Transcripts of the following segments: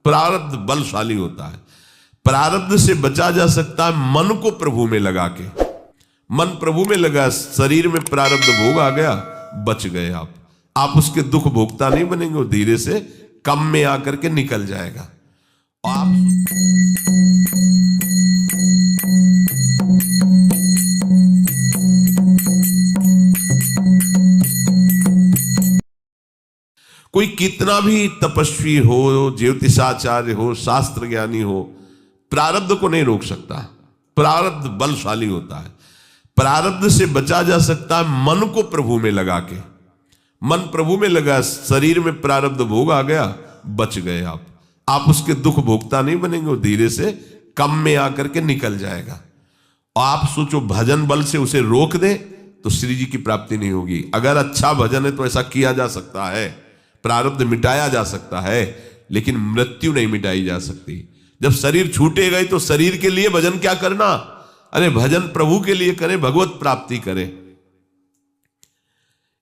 प्रारब्ध बलशाली होता है। प्रारब्ध से बचा जा सकता है मन को प्रभु में लगा के। मन प्रभु में लगा, शरीर में प्रारब्ध भोग आ गया, बच गए आप उसके दुख भोगता नहीं बनेंगे, वो धीरे से कम में आकर के निकल जाएगा। आप कोई कितना भी तपस्वी हो, ज्योतिषाचार्य हो, शास्त्र ज्ञानी हो, प्रारब्ध को नहीं रोक सकता। प्रारब्ध बलशाली होता है। प्रारब्ध से बचा जा सकता है मन को प्रभु में लगा के। मन प्रभु में लगा, शरीर में प्रारब्ध भोग आ गया, बच गए आप उसके दुख भोगता नहीं बनेंगे, वो धीरे से कम में आकर के निकल जाएगा। आप सोचो भजन बल से उसे रोक दे तो श्री जी की प्राप्ति नहीं होगी। अगर अच्छा भजन है तो ऐसा किया जा सकता है, प्रारब्ध मिटाया जा सकता है, लेकिन मृत्यु नहीं मिटाई जा सकती। जब शरीर छूटेगा तो शरीर के लिए भजन क्या करना, अरे भजन प्रभु के लिए करें, भगवत प्राप्ति करें।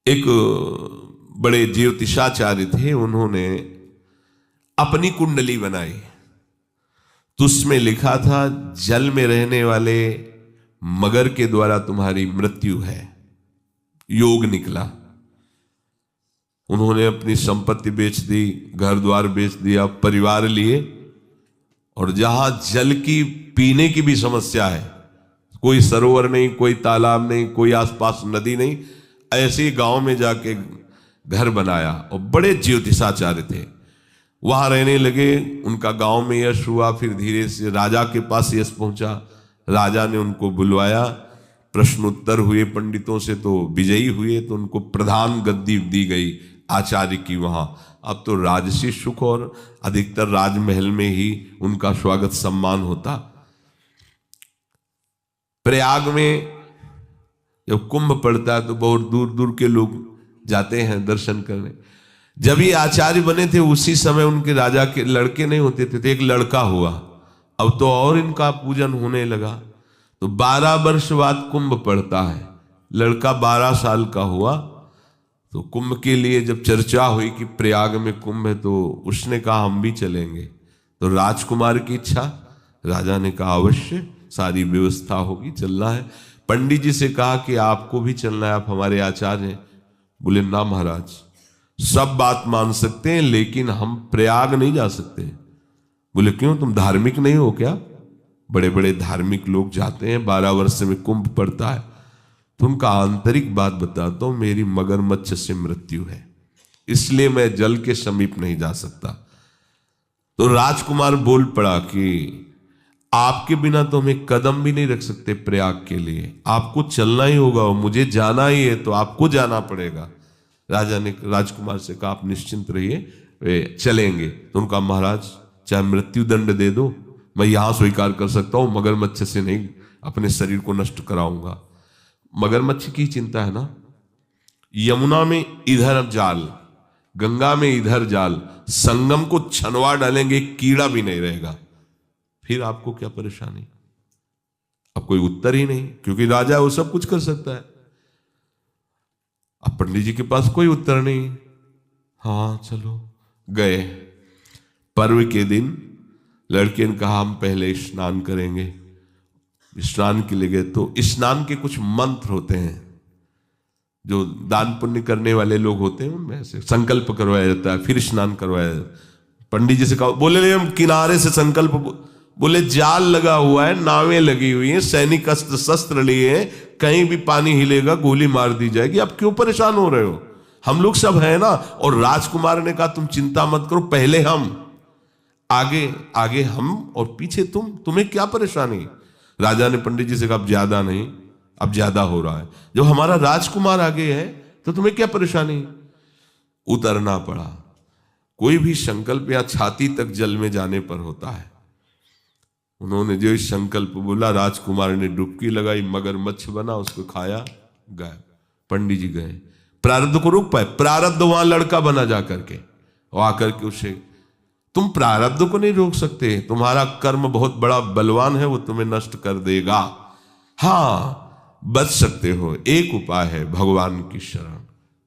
एक बड़े ज्योतिषाचार्य थे, उन्होंने अपनी कुंडली बनाई तो उसमें लिखा था जल में रहने वाले मगर के द्वारा तुम्हारी मृत्यु है। योग निकला। उन्होंने अपनी संपत्ति बेच दी, घर द्वार बेच दिया, परिवार लिए, और जहां जल की पीने की भी समस्या है, कोई सरोवर नहीं, कोई तालाब नहीं, कोई आसपास नदी नहीं, ऐसे गांव में जाके घर बनाया। और बड़े ज्योतिषाचार्य थे, वहां रहने लगे। उनका गांव में यश हुआ, फिर धीरे से राजा के पास यश पहुंचा। राजा ने उनको बुलवाया, प्रश्नोत्तर हुए पंडितों से, तो विजयी हुए, तो उनको प्रधान गद्दी दी गई आचार्य की वहां। अब तो राजसी सुख और अधिकतर राजमहल में ही उनका स्वागत सम्मान होता। प्रयाग में जब कुंभ पड़ता है तो बहुत दूर दूर के लोग जाते हैं दर्शन करने। जब ये आचार्य बने थे उसी समय उनके राजा के लड़के नहीं होते थे, तो एक लड़का हुआ। अब तो और इनका पूजन होने लगा। तो 12 वर्ष बाद कुंभ पड़ता है। लड़का 12 साल का हुआ, तो कुंभ के लिए जब चर्चा हुई कि प्रयाग में कुंभ है, तो उसने कहा हम भी चलेंगे। तो राजकुमार की इच्छा, राजा ने कहा अवश्य, सारी व्यवस्था होगी, चलना है। पंडित जी से कहा कि आपको भी चलना है, आप हमारे आचार्य हैं। बोले ना महाराज, सब बात मान सकते हैं लेकिन हम प्रयाग नहीं जा सकते। बोले क्यों, तुम धार्मिक नहीं हो क्या? बड़े बड़े धार्मिक लोग जाते हैं, 12 वर्ष में कुंभ पड़ता है। तुमका आंतरिक बात बताता हूं, मेरी मगरमच्छ से मृत्यु है, इसलिए मैं जल के समीप नहीं जा सकता। तो राजकुमार बोल पड़ा कि आपके बिना तो हम एक कदम भी नहीं रख सकते प्रयाग के लिए, आपको चलना ही होगा, मुझे जाना ही है तो आपको जाना पड़ेगा। राजा ने राजकुमार से कहा आप निश्चिंत रहिए, चलेंगे। तो उनका महाराज चाहे मृत्यु दंड दे दो, मैं यहां स्वीकार कर सकता हूं, मगरमच्छ से नहीं अपने शरीर को नष्ट कराऊंगा। मगरमच्छ की चिंता है ना, यमुना में इधर जाल, गंगा में इधर जाल, संगम को छनवा डालेंगे, कीड़ा भी नहीं रहेगा, फिर आपको क्या परेशानी? अब कोई उत्तर ही नहीं, क्योंकि राजा वो सब कुछ कर सकता है। अब पंडित जी के पास कोई उत्तर नहीं। हाँ चलो गए। पर्व के दिन लड़के ने कहा हम पहले स्नान करेंगे। स्नान के लिए गए तो स्नान के कुछ मंत्र होते हैं, जो दान पुण्य करने वाले लोग होते हैं उनमें से संकल्प करवाया जाता है, फिर स्नान करवाया जाता है। पंडित जी से कहा, बोले हम किनारे से संकल्प, बोले जाल लगा हुआ है, नावें लगी हुई हैं, सैनिक अस्त्र शस्त्र लिए हैं, कहीं भी पानी हिलेगा गोली मार दी जाएगी, आप क्यों परेशान हो रहे हो, हम लोग सब है ना। और राजकुमार ने कहा तुम चिंता मत करो, पहले हम, आगे आगे हम और पीछे तुम, तुम्हें क्या परेशानी। राजा ने पंडित जी से कहा अब ज्यादा नहीं, अब ज्यादा हो रहा है, जब हमारा राजकुमार आगे है तो तुम्हें क्या परेशानी। उतरना पड़ा। कोई भी संकल्प या छाती तक जल में जाने पर होता है। उन्होंने जो इस संकल्प बोला, राजकुमार ने डुबकी लगाई, मगरमच्छ बना, उसको खाया, गायब। पंडित जी गए, प्रारब्ध को रोक पाए? प्रारब्ध वहां लड़का बना जा करके, और आकर के उसे, तुम प्रारब्ध को नहीं रोक सकते, तुम्हारा कर्म बहुत बड़ा बलवान है, वो तुम्हें नष्ट कर देगा। हाँ बच सकते हो, एक उपाय है, भगवान की शरण,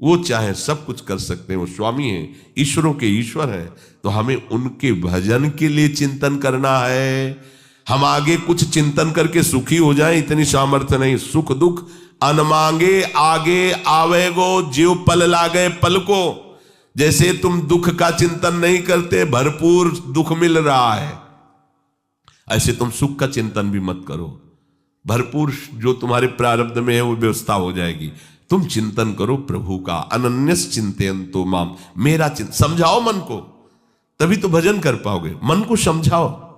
वो चाहे सब कुछ कर सकते हैं, वो स्वामी है, ईश्वरों के ईश्वर है। तो हमें उनके भजन के लिए चिंतन करना है। हम आगे कुछ चिंतन करके सुखी हो जाएं, इतनी सामर्थ्य नहीं। सुख दुख अनमांगे आगे आवेगो, जीव पल लागे पल को। जैसे तुम दुख का चिंतन नहीं करते, भरपूर दुख मिल रहा है, ऐसे तुम सुख का चिंतन भी मत करो। भरपूर जो तुम्हारे प्रारब्ध में है वो व्यवस्था हो जाएगी। तुम चिंतन करो प्रभु का। अनन्यस चिंतयन्तो माम, मेरा चिंतन। समझाओ मन को, तभी तो भजन कर पाओगे। मन को समझाओ।